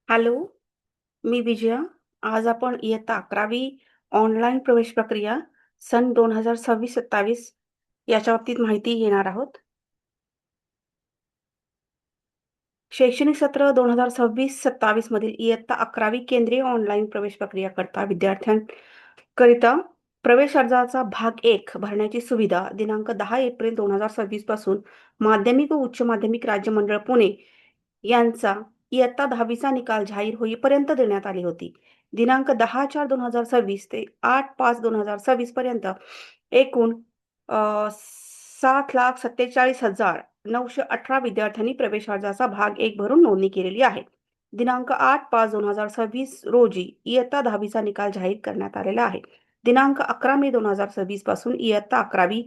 Hello, मी विजया. आज आपण इयत्ता 11वी ऑनलाईन प्रवेश प्रक्रिया सन 2026-27 याच्या बाबतीत माहिती घेणार आहोत. शैक्षणिक सत्र 2026-27 मधील इयत्ता 11वी केंद्रीय ऑनलाईन प्रवेश प्रक्रिया करता विद्यार्थ्यांकरिता प्रवेश अर्जाचा भाग 1 भरण्याची सुविधा दिनांक 10 एप्रिल 2026 पासून माध्यमिक व उच्च माध्यमिक राज्य मंडळ पुणे यांचा इयत्ता 10वीचा निकाल जाहीर होईपर्यंत देण्यात आली होती. दिनांक 10/4/2026 ते 8/5/2026 पर्यंत एकूण 7,47,918 विद्यार्थ्यांनी प्रवेश अर्जाचा भाग 1 भरून नोंदणी केलेली आहे. दिनांक 8/5/2026 रोजी इयत्ता 10वीचा निकाल जाहीर करण्यात आलेला आहे. दिनांक 11 मे 2026 पासून इयत्ता 11वी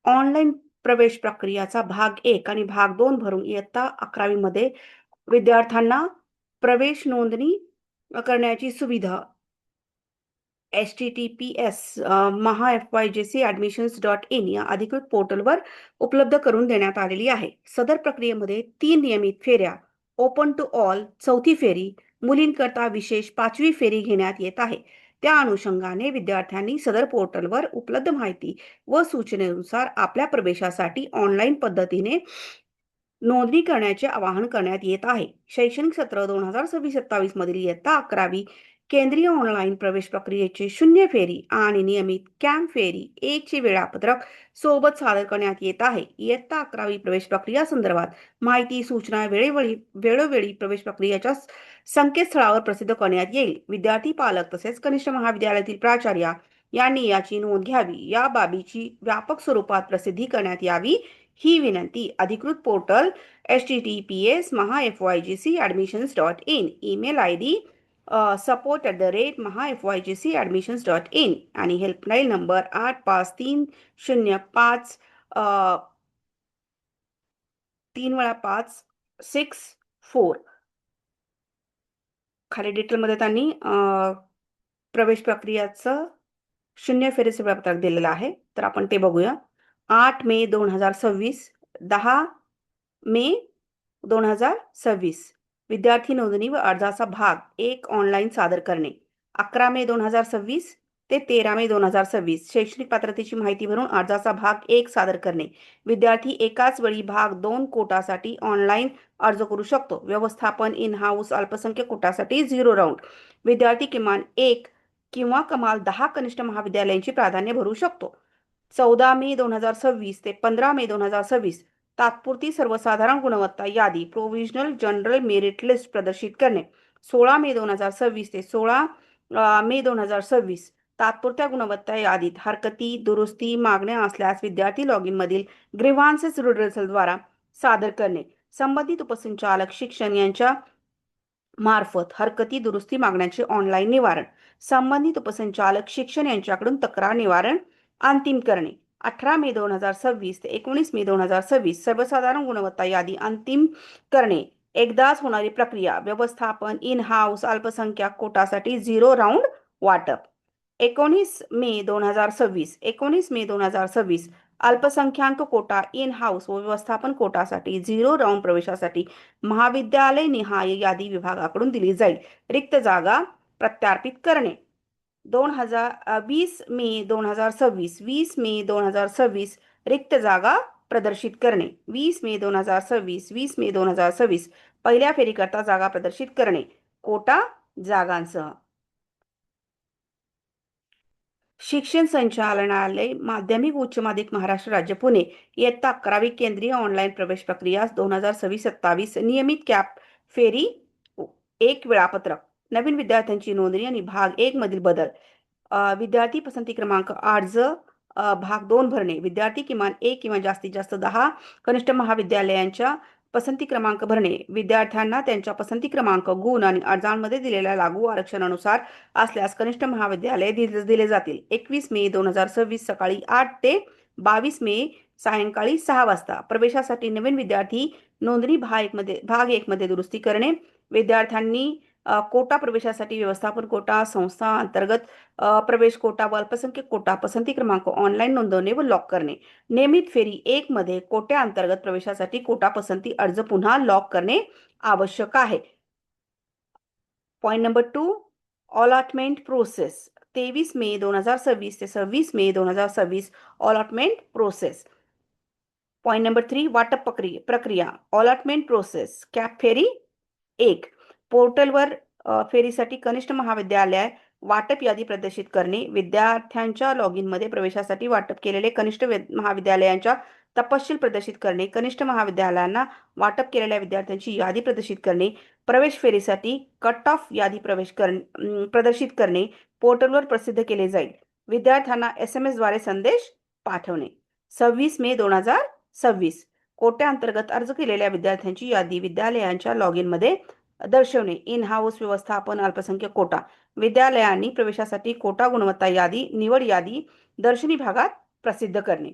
ऑनलाईन प्रवेश प्रक्रियाचा भाग 1 आणि भाग 2 भरून इयत्ता 11वी मध्ये विद्यार्थ्यांना प्रवेश नोंदणी करण्याची सुविधा https maha-fyjc-admissions.in या अधिकृत पोर्टलवर उपलब्ध करून देण्यात आलेली आहे. सदर प्रक्रियेमध्ये 3 नियमित फेऱ्या, ओपन टू ऑल 4थी फेरी, मुलींकरता विशेष 5वी फेरी घेण्यात येत आहे. त्या अनुषंगाने विद्यार्थ्यांनी सदर पोर्टलवर उपलब्ध माहिती व सूचनेनुसार आपल्या प्रवेशासाठी ऑनलाईन पद्धतीने नोंदणी करण्याचे आवाहन करण्यात येत आहे. शैक्षणिक सत्र 2026-27 मधील इयत्ता 11वी केंद्रीय ऑनलाईन प्रवेश प्रक्रियेचे 0 फेरी आणि नियमित कॅम्प फेरी 1 चे वेळापत्रक सोबत सादर करण्यात येत आहे. इयत्ता 11वी प्रवेश प्रक्रिया संदर्भात माहिती सूचना वेळोवेळी प्रवेश प्रक्रियेच्या संकेतस्थळावर प्रसिद्ध करण्यात येईल. विद्यार्थी पालक तसेच कनिष्ठ महाविद्यालयातील प्राचार्य यांनी याची नोंद घ्यावी. या बाबीची व्यापक स्वरूपात प्रसिद्धी करण्यात यावी ही विनंती. अधिकृत portal https maha-fyjc-admissions.in, email ID support@mahafyjc-admissions.in आणि हेल्पलाईन नंबर 85305 3 वेळा 5 64. खाली डिटेलमध्ये त्यांनी प्रवेश प्रक्रियाचं 0 फेरीचं वेळापत्रक दिलेलं आहे. तर आपण ते बघूया. 8 मे 2026, 10 मे 2026 विद्यार्थी नोंदणी व अर्जाचा भाग 1 ऑनलाईन सादर करणे. 11 मे 2026 ते 13 मे 2026 शैक्षणिक पात्रतेची माहिती भरून अर्जाचा भाग 1 सादर करणे. विद्यार्थी एकाच वेळी भाग 2 कोटासाठी ऑनलाईन अर्ज करू शकतो. व्यवस्थापन इन हाऊस अल्पसंख्याक कोटासाठी 0 राऊंड. विद्यार्थी किमान 1 किंवा कमाल 10 कनिष्ठ महाविद्यालयांची प्राधान्य भरू शकतो. 14 मे 2026 ते 15 मे 2026 तात्पुरती सर्वसाधारण गुणवत्ता यादी प्रोव्हिजनल जनरल मेरिट लिस्ट प्रदर्शित करणे. 16 मे 2026 ते 16 मे 2026 तात्पुरत्या गुणवत्ता यादीत हरकती, दुरुस्ती, मागण्या असल्यास विद्यार्थी लॉगिन मधील ग्रीव्हान्सेस रिड्रेसलद्वारा सादर करणे. संबंधित उपसंचालक शिक्षण यांच्या मार्फत हरकती, दुरुस्ती मागण्यांचे ऑनलाईन निवारण. संबंधित उपसंचालक शिक्षण यांच्याकडून तक्रार निवारण अंतिम करणे. 18 मे 2026 ते 19 मे 2026 सर्वसाधारण गुणवत्ता यादी अंतिम करणे. एकदाच होणारी प्रक्रिया. व्यवस्थापन इन हाऊस अल्पसंख्याक कोटासाठी 0 राऊंड वाटप. 19 मे 2026 अल्पसंख्याक कोटा इन हाऊस व व्यवस्थापन कोटासाठी 0 राऊंड प्रवेशासाठी महाविद्यालय निहाय यादी विभागाकडून दिली जाईल. रिक्त जागा प्रत्यार्पित करणे. 20 मे 2026 20 मे 2026 रिक्त जागा प्रदर्शित करणे. 20 मे 2026 20 मे 2026 पहिल्या फेरीकरता जागा प्रदर्शित करणे. कोटा जागांसह शिक्षण संचालनालय माध्यमिक उच्च माध्यमिक महाराष्ट्र राज्य पुणे इयत्ता 11वी केंद्रीय ऑनलाईन प्रवेश प्रक्रिया 2026-27 नियमित कॅप फेरी 1 वेळापत्रक. नवीन विद्यार्थ्यांची नोंदणी आणि भाग 1 मधील बदल. विद्यार्थी पसंती क्रमांक अर्ज भाग 2 भरणे. विद्यार्थी किमान 1 किंवा जास्तीत जास्त 10 कनिष्ठ महाविद्यालयांच्या पसंती क्रमांक भरणे. विद्यार्थ्यांना त्यांच्या पसंती क्रमांक, गुण आणि अर्जांमध्ये दिलेल्या लागू आरक्षणानुसार असल्यास कनिष्ठ महाविद्यालय दिले जातील. 21 मे 2026 सकाळी 8 ते 22 मे सायंकाळी 6 वाजता. प्रवेशासाठी नवीन विद्यार्थी नोंदणी भाग 1 मध्ये दुरुस्ती करणे. विद्यार्थ्यांनी कोटा प्रवेशासाठी व्यवस्थापन कोटा, संस्था अंतर्गत प्रवेश कोटा व अल्पसंख्याक कोटा पसंती क्रमांक ऑनलाईन नोंदवणे व लॉक करणे. नियमित फेरी 1 मध्ये कोट्या अंतर्गत प्रवेशासाठी कोटा पसंती अर्ज पुन्हा लॉक करणे आवश्यक आहे. Point number 2, allotment process. 23 मे 2026 ते 26 मे 2026 अलॉटमेंट प्रोसेस. पॉईंट नंबर 3, वाटप प्रक्रिया. Allotment process. कॅप फेरी 1. पोर्टलवर फेरीसाठी कनिष्ठ महाविद्यालय वाटप यादी प्रदर्शित करणे. विद्यार्थ्यांच्या लॉग इनमध्ये प्रवेशासाठी वाटप केलेले कनिष्ठ महाविद्यालयांच्या तपशील प्रदर्शित करणे. कनिष्ठ महाविद्यालयांना वाटप केलेल्या विद्यार्थ्यांची यादी प्रदर्शित करणे. प्रवेश फेरीसाठी कट ऑफ यादी प्रदर्शित करणे. पोर्टलवर प्रसिद्ध केले जाईल. विद्यार्थ्यांना SMS द्वारे संदेश पाठवणे. 26 मे 2026 कोट्याअंतर्गत अर्ज केलेल्या विद्यार्थ्यांची यादी विद्यालयांच्या लॉग इनमध्ये दर्शवणे. इन हाऊस व्यवस्थापन अल्पसंख्याक कोटा. विद्यालयांनी प्रवेशासाठी कोटा गुणवत्ता यादी, निवड यादी दर्शनी भागात प्रसिद्ध करणे.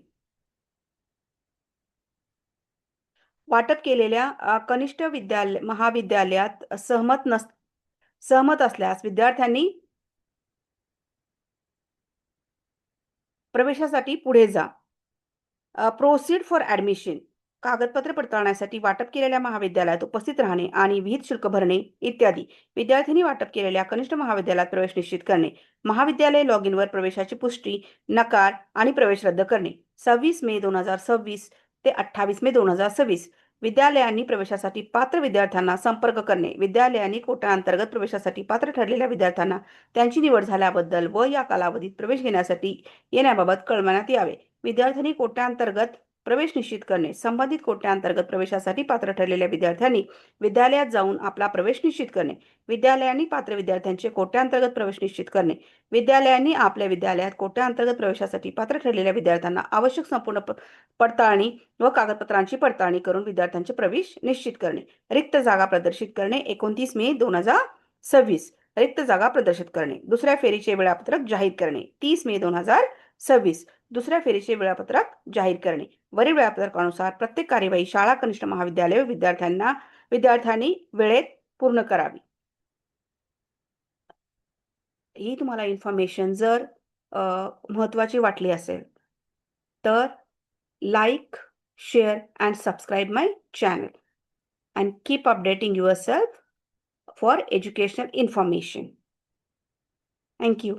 वाटप केलेल्या कनिष्ठ महाविद्यालयात सहमत असल्यास विद्यार्थ्यांनी प्रवेशासाठी पुढे जा. Proceed for admission. कागदपत्र पडताळण्यासाठी वाटप केलेल्या महाविद्यालयात उपस्थित राहणे आणि विहित शुल्क भरणे इत्यादी. विद्यार्थ्यांनी वाटप केलेल्या कनिष्ठ महाविद्यालयात प्रवेश निश्चित करणे. महाविद्यालय लॉग इनवर प्रवेशाची पुष्टी, नकार आणि प्रवेश रद्द करणे. 26 मे 2026 ते 28 मे 2026 विद्यालयांनी प्रवेशासाठी पात्र विद्यार्थ्यांना संपर्क करणे. विद्यालयांनी कोट्याअंतर्गत प्रवेशासाठी पात्र ठरलेल्या विद्यार्थ्यांना त्यांची निवड झाल्याबद्दल व या कालावधीत प्रवेश घेण्यासाठी येण्याबाबत कळवण्यात यावे. विद्यार्थ्यांनी कोट्याअंतर्गत प्रवेश निश्चित करणे. संबंधित कोट्याअंतर्गत प्रवेशासाठी पात्र ठरलेल्या विद्यार्थ्यांनी विद्यालयात जाऊन आपला प्रवेश निश्चित करणे. विद्यालयांनी पात्र विद्यार्थ्यांचे कोट्याअंतर्गत प्रवेश निश्चित करणे. विद्यालयांनी आपल्या विद्यालयात कोट्याअंतर्गत प्रवेशासाठी पात्र ठरलेल्या विद्यार्थ्यांना आवश्यक संपूर्ण पडताळणी व कागदपत्रांची पडताळणी करून विद्यार्थ्यांचे प्रवेश निश्चित करणे. रिक्त जागा प्रदर्शित करणे. 29 मे 2026 रिक्त जागा प्रदर्शित करणे. दुसऱ्या फेरीचे वेळापत्रक जाहीर करणे. 30 मे 2026 दुसऱ्या फेरीचे वेळापत्रक जाहीर करणे. वरील वेळापत्रकानुसार प्रत्येक कार्यवाही शाळा, कनिष्ठ महाविद्यालय विद्यार्थ्यांनी वेळेत पूर्ण करावी. ही तुम्हाला इन्फॉर्मेशन जर महत्त्वाची वाटली असेल तर like, share and subscribe my channel and keep updating yourself for educational information. Thank you.